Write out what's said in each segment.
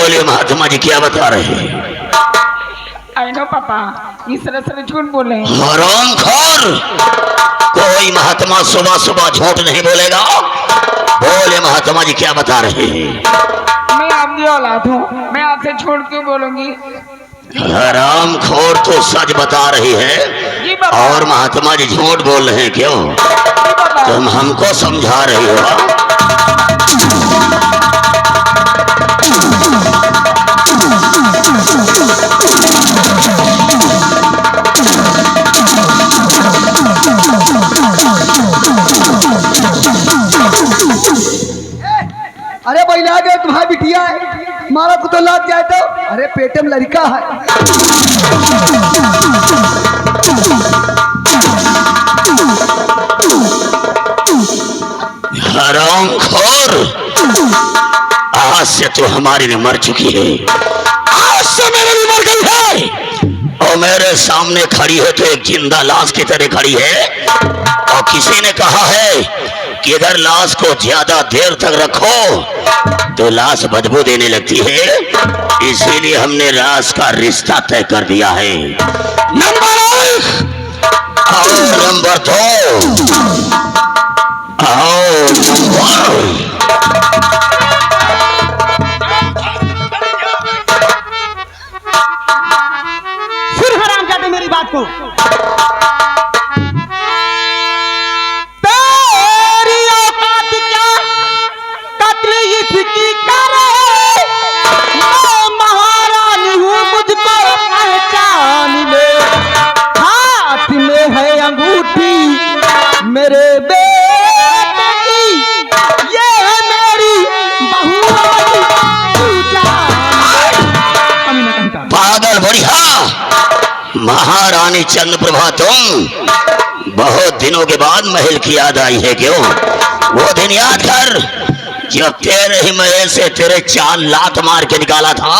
बोले महात्मा जी क्या बता रहे हैं? आई नो पापा, इस तरह से झूठ बोले। हरामखोर, कोई महात्मा सुबह सुबह झूठ नहीं बोलेगा। बोले महात्मा जी क्या बता रहे हैं? मैं आपकी औलाद हूँ, मैं आपसे झूठ क्यों बोलूंगी? हरामखोर तो सच बता रही है और महात्मा जी झूठ बोल रहे हैं क्यों? तुम हमको समझा रही हो? अरे बैला गए तुम्हारी बिटिया है, मारा को तो लग जाए तो। अरे पेटे में लड़का है। हरामखोर, आज से तो हमारी भी मर चुकी है, आज से मेरी भी मर गई है और मेरे सामने खड़ी है तो एक जिंदा लाश की तरह खड़ी है। और किसी ने कहा है कि अगर लाश को ज्यादा देर तक रखो तो लाश बदबू देने लगती है, इसीलिए हमने लाश का रिश्ता तय कर दिया है। नंबर 1 और नंबर 2 आओ नंबर। फिर हराम जाते मेरी बात को। मेरे बेटे की ये है मेरी बहू। पागल बढ़िया महारानी चंद्रप्रभा, तुम बहुत दिनों के बाद महल की याद आई है क्यों? वो दिन याद कर जब तेरे ही महल से तेरे 4 लात मार के निकाला था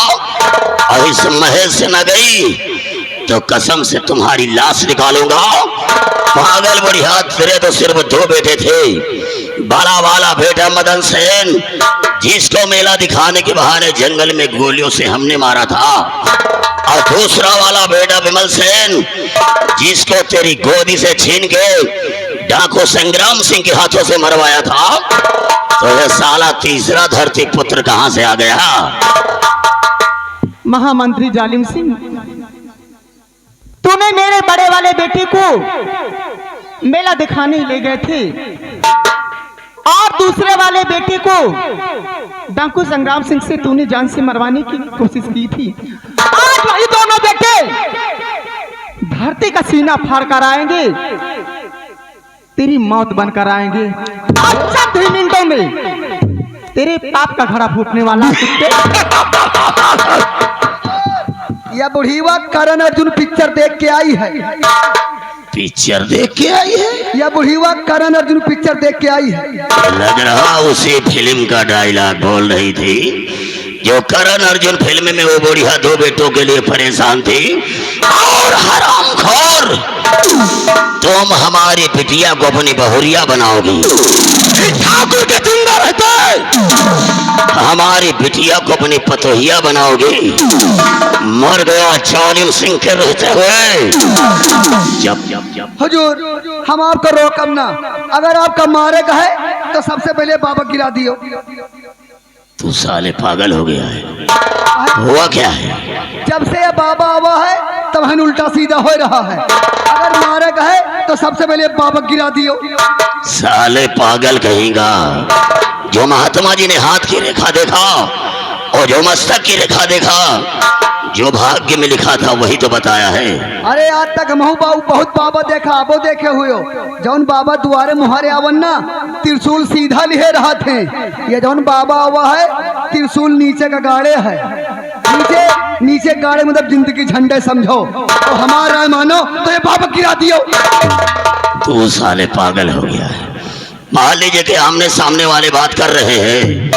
और इस महल से न गई तो कसम से तुम्हारी लाश निकालूंगा। पागल बढ़िया, तेरे तो सिर्फ 2 बेटे थे। बड़ा वाला बेटा मदन सेन, जिसको मेला दिखाने के बहाने जंगल में गोलियों से हमने मारा था, और दूसरा वाला बेटा विमल सेन, जिसको तेरी गोदी से छीन के डाकू संग्राम सिंह के हाथों से मरवाया था। तो यह साला तीसरा धरती पुत्र कहां से आ गया? महामंत्री जालिम सिंह, तूने मेरे बड़े वाले बेटे को मेला दिखाने ले गए थे और दूसरे वाले बेटे को डाकू संग्राम सिंह से तूने जान से मरवाने की कोशिश की थी। आज वही दोनों बेटे धरती का सीना फाड़ कर आएंगे, तेरी मौत बनकर आएंगे। अच्छा 3 मिनटों में तेरे पाप का घड़ा फूटने वाला कुत्ते। यह बुढ़ीवा करण अर्जुन पिक्चर देख के आई है। पिक्चर देख के आई है? यह बुढ़ीवा करण अर्जुन पिक्चर देख के आई है। लग रहा उसी फिल्म का डायलॉग बोल रही थी जो करण अर्जुन फिल्म में वो बुढ़िया 2 बेटों के लिए परेशान थी। और हरामखोर, तुम हमारी बिटिया को अपनी बहुरिया बनाओगी। ठाकुर के जिंदा रहते हमारी बिटिया को अपनी पतोहिया बनाओगी। मर गया जालिम सिंह के रहते हुए। जब हुजूर, हम आपको रोकम ना, अगर आपका मारेगा है तो सबसे पहले बाबा गिरा दियो। तू साले पागल हो गया है? हुआ क्या है? जब से ये बाबा आवा है तब हम उल्टा सीधा हो रहा है। अगर मारेगा है तो सबसे पहले बाबा गिरा दियो। साले पागल कहेगा। जो महात्मा जी ने हाथ की रेखा देखा और जो मस्तक की रेखा देखा, जो भाग्य में लिखा था वही तो बताया है। अरे आज तक महू बाबू बहुत बाबा देखा, वो देखे हुए हो। जौन बाबा दुआरे मुहारे आवन ना, त्रिशूल सीधा लिहे रहा थे। ये जौन बाबा आवा है त्रिशूल नीचे का गाड़े है। नीचे गाड़े मतलब जिंदगी झंडे समझो। तो हमारा है मानो तो ये बाबा गिरा दियो। तू साले पागल हो गया है। मान लीजिए कि आमने सामने वाले बात कर रहे हैं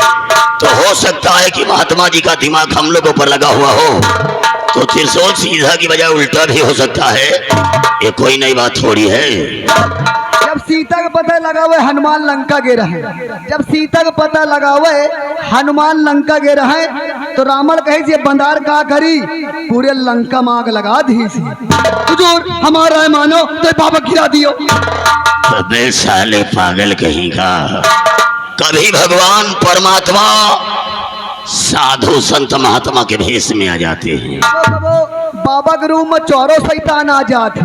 तो हो सकता है कि महात्मा जी का दिमाग हम लोगों पर लगा हुआ हो, तो त्रिशूल सीधा की बजाय उल्टा भी हो सकता है। ये कोई नई बात थोड़ी है। जब सीता का पता लगावे हनुमान लंका गे रहे, जब सीता का पता लगावे हनुमान लंका गे रहे तो रावण कहे ये बंदार का करी, पूरे लंका में आग लगा दी। हुजूर हमारा है मानो तो बाबा गिरा दियो। अबे साले पागल कहीं का, कभी भगवान परमात्मा साधु संत महात्मा के भेष में आ जाते हैं। बाबा के रूम में चौरों शैतान आ जाते।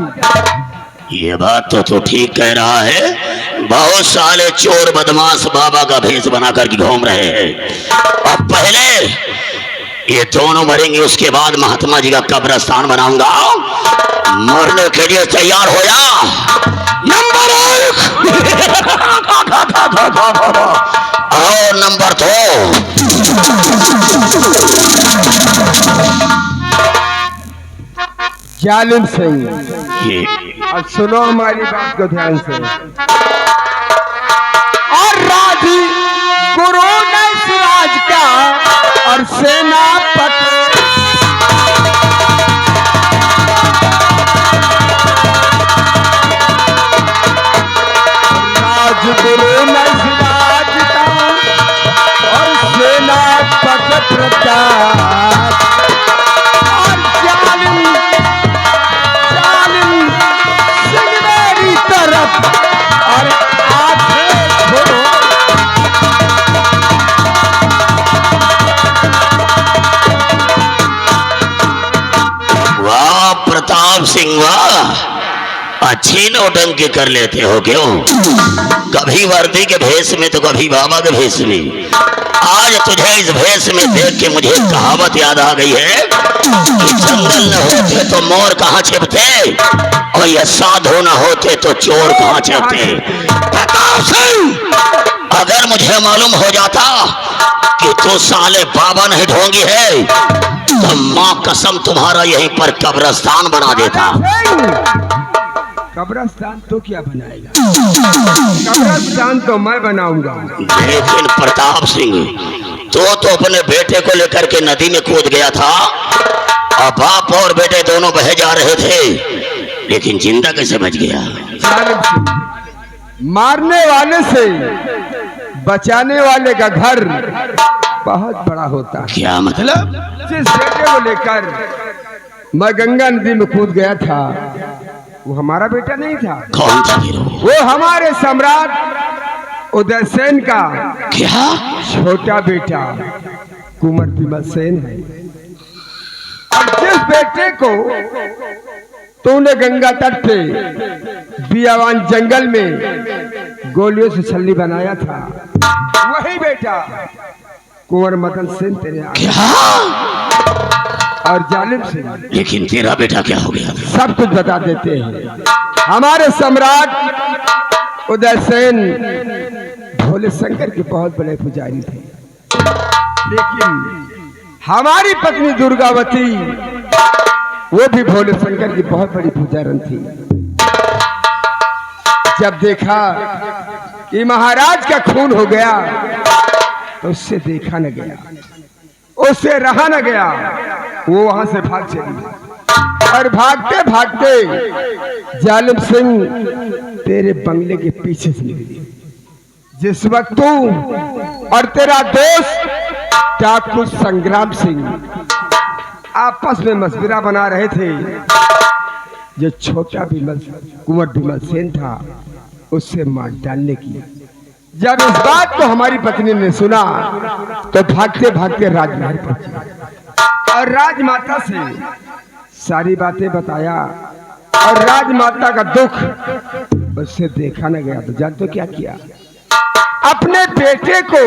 ये बात तो तू ठीक कह रहा है, बहुत साले चोर बदमाश बाबा का भेष बना करके घूम रहे हैं। अब पहले ये दोनों मरेंगे, उसके बाद महात्मा जी का कब्रिस्तान बनाऊंगा। मरने के लिए तैयार हो जा। नंबर 1 और नंबर 2। जालिम सिंह, ये अब सुनो हमारी बात को ध्यान से। और राजी गुरु ने सिराज का और सेनापति राजगुरु ने सिराज का और सेनापति प्रताप और जालिम सिंह मेरी तरफ और आंखें छोड़ो। वाह प्रताप सिंह वाह, अच्छी नौटंकी कर लेते हो क्यों? कभी वर्दी के भेष में तो कभी बाबा के भेष में। आज तुझे इस भेष में देख के मुझे कहावत याद आ गई है कि जंगल न होते तो मोर कहाँ छिपते, और ये साधु न होते तो चोर कहाँ छिपते। प्रताप सिंह, अगर मुझे मालूम हो जाता कि तू साले बाबा नहीं ढोंगी है तो माँ कसम तुम्हारा यहीं पर कब्रिस्तान बना देता। कब्रिस्तान तो क्या बनाएगा? कब्रिस्तान तो मैं बनाऊंगा। लेकिन प्रताप सिंह, तो अपने बेटे को लेकर के नदी में कूद गया था और बाप और बेटे दोनों बह जा रहे थे, लेकिन जिंदा कैसे बच गया? मारने वाले से बचाने वाले का घर बहुत बड़ा होता है। क्या मतलब? जिस बेटे को लेकर मैं गंगा नदी में कूद गया था वो हमारा बेटा नहीं था। कौन था फिर? वो हमारे सम्राट उदयसेन का क्या छोटा बेटा कुंवर विमल सेन है। और जिस बेटे को तूने गंगा तट पे बियावान जंगल में गोलियों से छल्ली बनाया था, वही बेटा कुंवर मदन सेन तेरे क्या? और जालिम सिंह, लेकिन तेरा बेटा क्या हो गया? सब कुछ बता देते हैं। हमारे सम्राट उदयसेन भोले शंकर के बहुत बड़े पुजारी थे, लेकिन हमारी पत्नी दुर्गावती वो भी भोले शंकर की बहुत बड़ी पुजारन थी। जब देखा कि महाराज का खून हो गया तो उससे देखा न गया, उससे रहा न गया, वो वहां से भाग चली। और भागते भागते जालिम सिंह तेरे बंगले के पीछे से निकली। जिस वक्त तू और तेरा दोस्त डाकू संग्राम सिंह आपस में मशविरा बना रहे थे, जो छोटा विमल कुंवर विमल सेन था उससे मार डालने की। जब इस बात को हमारी पत्नी ने सुना तो भागते भागते राजमहल पहुंची और राजमाता से सारी बातें बताया। और राजमाता का दुख उससे देखा न गया तो जानते क्या किया? अपने बेटे को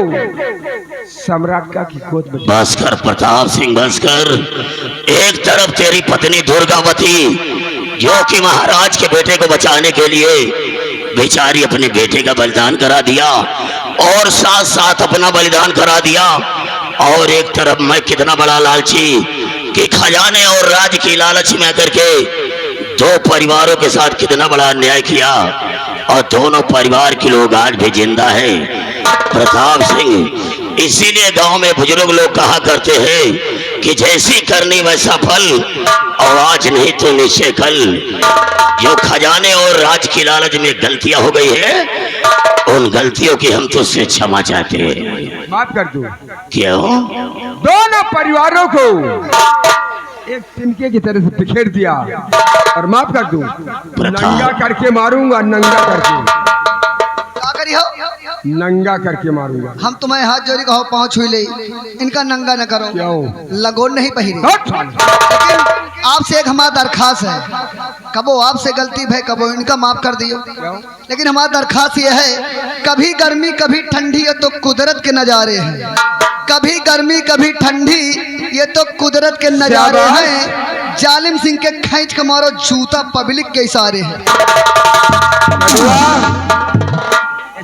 सम्राट का की गोद में। बस कर प्रताप सिंह, बस कर। एक तरफ तेरी पत्नी दुर्गावती जो कि महाराज के बेटे को बचाने के लिए बेचारी अपने बेटे का बलिदान करा दिया और साथ साथ अपना बलिदान करा दिया, और एक तरफ मैं कितना बड़ा लालची कि खजाने और राज की लालच में करके दो परिवारों के साथ कितना बड़ा अन्याय किया, और दोनों परिवार के लोग आज भी जिंदा हैं। प्रताप सिंह, इसीलिए गांव में बुजुर्ग लोग कहा करते हैं कि जैसी करनी वैसा फल, और आज नहीं तो निश्चय कल। जो खजाने और राज की लालच में गलतियां हो गई है, उन गलतियों की हम तुझसे क्षमा चाहते हैं। माफ कर दो। क्यों? दोनों परिवारों को एक तिनके की तरह से बिखेर दिया, और माफ कर दूं, नंगा करके मारूंगा, नंगा करके, क्या करी हो? नंगा करके मारूंगा। हम तुम्हें हाथ जोड़ी कहो, पाँव छुई ले, इनका नंगा न करो। क्यों? लगोन नहीं पहिरी। लेकिन आपसे एक हमारा दरखास्त है, कबो आपसे गलती भय, कबो इनका माफ कर दियो। लेकिन हमारा दरखास्त यह है, कभी गर्मी कभी ठंडी, ये तो कुदरत के नजारे हैं। कभी गर्मी कभी ठंडी, ये तो कुदरत के नजारे हैं। जालिम सिंह के खींच के मारो जूता पब्लिक के इशारे हैं।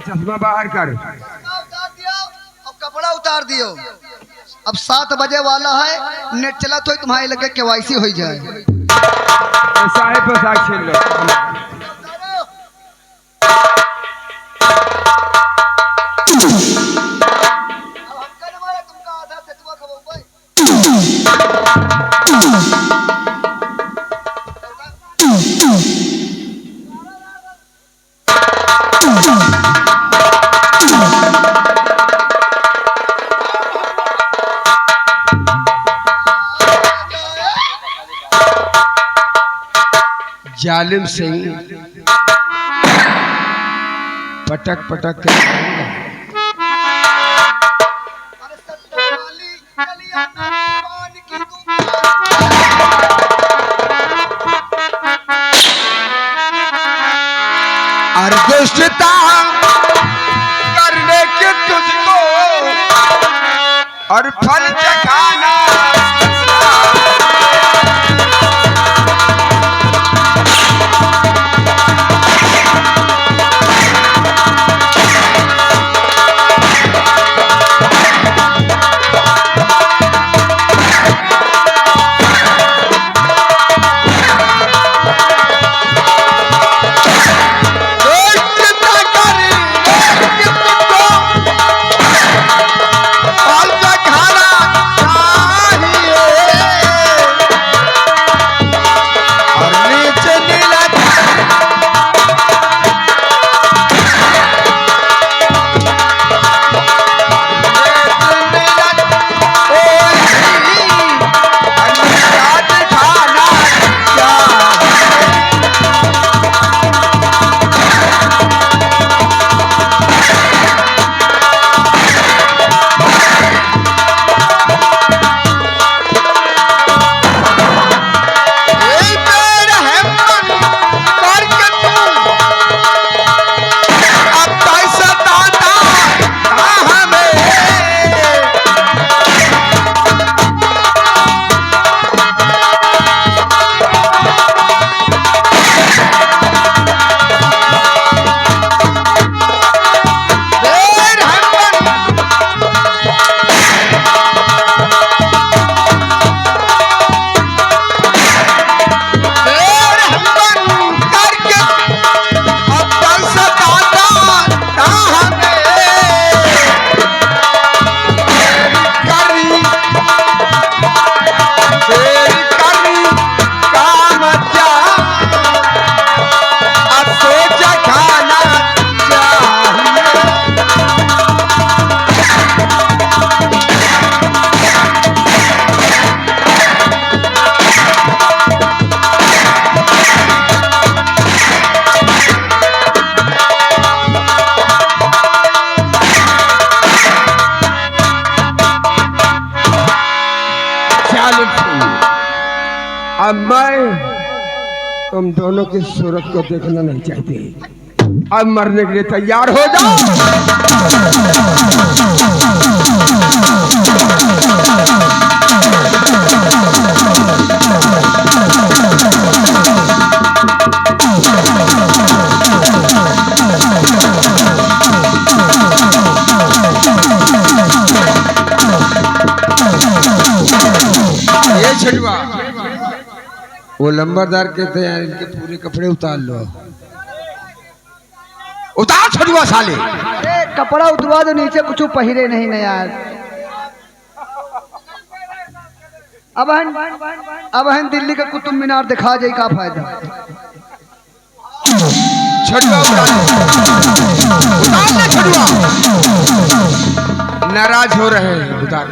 चश्मा बाहर कर। अब कपड़ा उतार दियो। अब 7 बजे वाला है, नेट चला तो तुम्हारे लगे KYC हो जाए। साहेब पोशाक छीन लो। जालिम सिंह पटक पटक के और दुष्टता करने के तुझको और फल चखाना। अब मैं तुम दोनों की सूरत को देखना नहीं चाहती। अब मरने के लिए तैयार हो जाओ। ये छठवा वो लंबरदार कहते हैं इनके पूरे कपड़े उतार लो। उतार छठुआ साले। कपड़ा उतरवा दो, नीचे कुछ पहिरे नहीं न यार। अब हन दिल्ली का कुतुब मीनार दिखा जाए का फायदा। छड़ुआ उतारना, छड़ुआ नाराज हो रहे हैं, उतार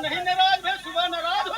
नहीं नाराज है, सुबह नाराज हो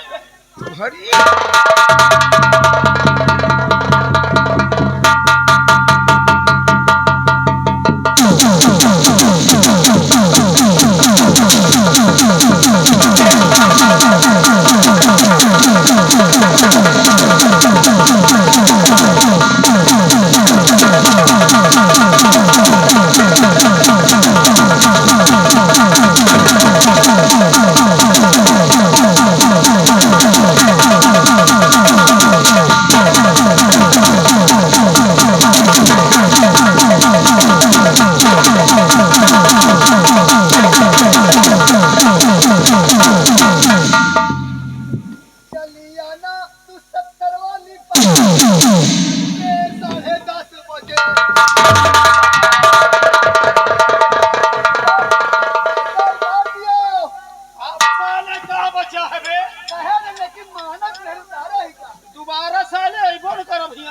दोबारा साले बोल कर अभी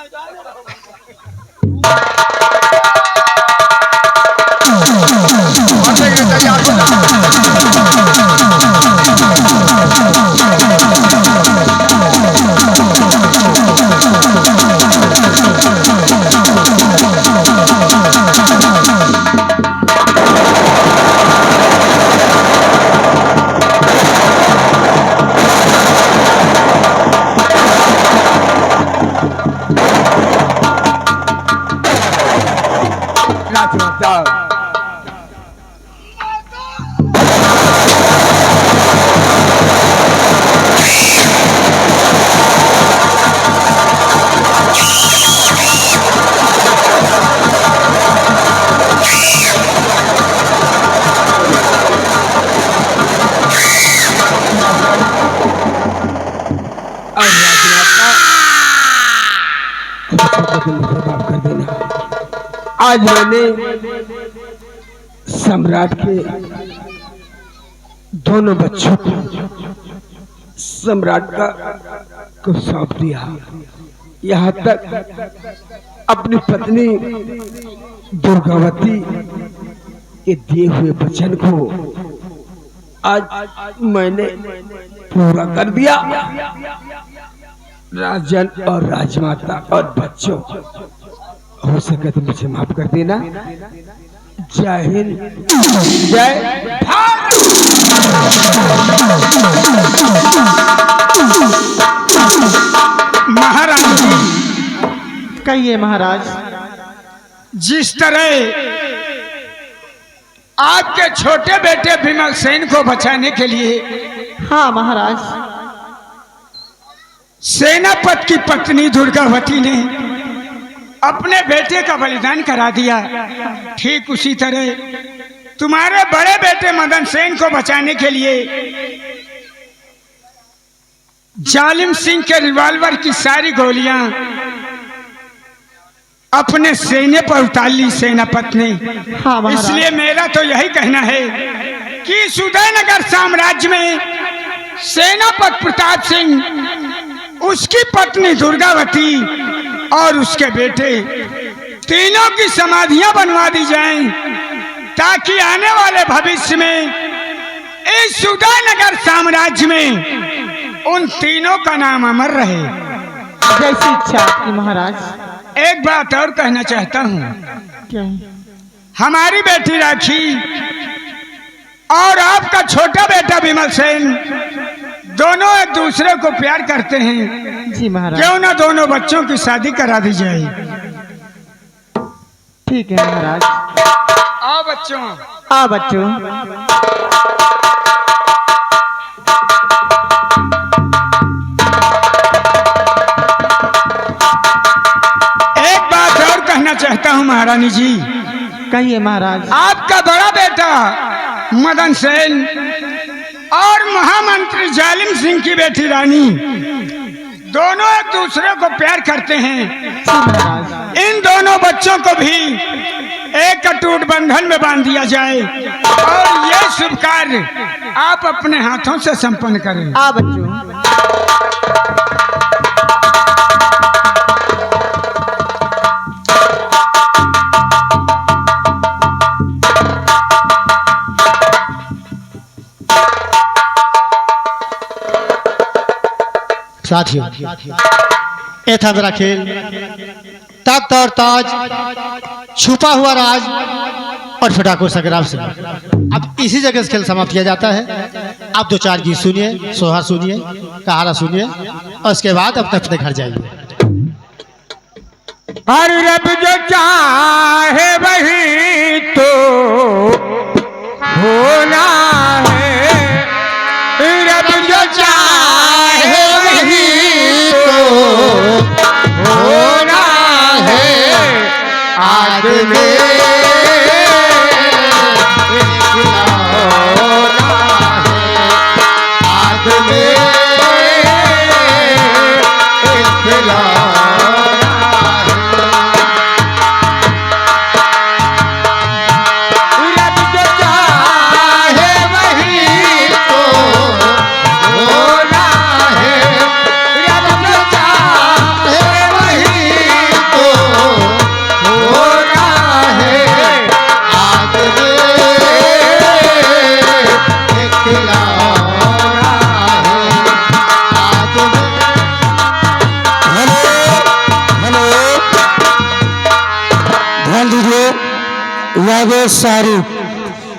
कर देना। आज मैंने सम्राट के दोनों बच्चों को सम्राट को सौंप दिया। यहाँ तक अपनी पत्नी दुर्गावती के दिए हुए वचन को आज मैंने पूरा कर दिया। राजन और राजमाता और बच्चों, हो सके तो मुझे माफ कर देना। जय हिंद, जय भारत। महाराज कहिए महाराज। जिस तरह आपके छोटे बेटे विमल सेन को बचाने के लिए हाँ महाराज, सेनापति की पत्नी दुर्गावती ने अपने बेटे का बलिदान करा दिया, ठीक उसी तरह तुम्हारे बड़े बेटे मदन सेन को बचाने के लिए जालिम सिंह के रिवॉल्वर की सारी गोलियां अपने सीने पर उतार ली सेनापति ने। हाँ महाराज। इसलिए मेरा तो यही कहना है कि सुदयनगर साम्राज्य में सेनापति प्रताप सिंह, उसकी पत्नी दुर्गावती और उसके बेटे तीनों की समाधियां बनवा दी जाएं, ताकि आने वाले भविष्य में इस सुदयनगर साम्राज्य में उन तीनों का नाम अमर रहे। जैसी इच्छा आपकी महाराज। एक बात और कहना चाहता हूँ, क्या? हमारी बेटी राखी और आपका छोटा बेटा विमल सेन दोनों एक दूसरे को प्यार करते हैं। जी महाराज। क्यों ना दोनों बच्चों की शादी करा दी जाए। ठीक है महाराज। आओ बच्चों, आओ बच्चों। एक बात और कहना चाहता हूँ महारानी जी। कहिए महाराज। आपका बड़ा बेटा मदन सेन और महामंत्री जालिम सिंह की बेटी रानी दोनों एक दूसरे को प्यार करते हैं। जी महाराज। इन दोनों बच्चों को भी एक अटूट बंधन में बांध दिया जाए और ये शुभ कार्य आप अपने हाथों से संपन्न करें। आ बच्चों। साथियों, ये था मेरा खेल तख्त और ताज, छुपा हुआ राज और फटाको संग्राम से। अब इसी जगह से खेल समाप्त किया जाता है। आप 2-4 गीत सुनिए, सोहर सुनिए, कहारा सुनिए और उसके बाद अपने अपने घर जाइए। हर रब जो चाहे वही तो होना है, रब जो चाहे वही तो होना है। आदमी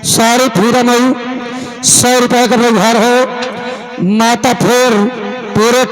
सारी पूरा नहीं 100 रुपए का व्यवहार हो, माता फिर पूरे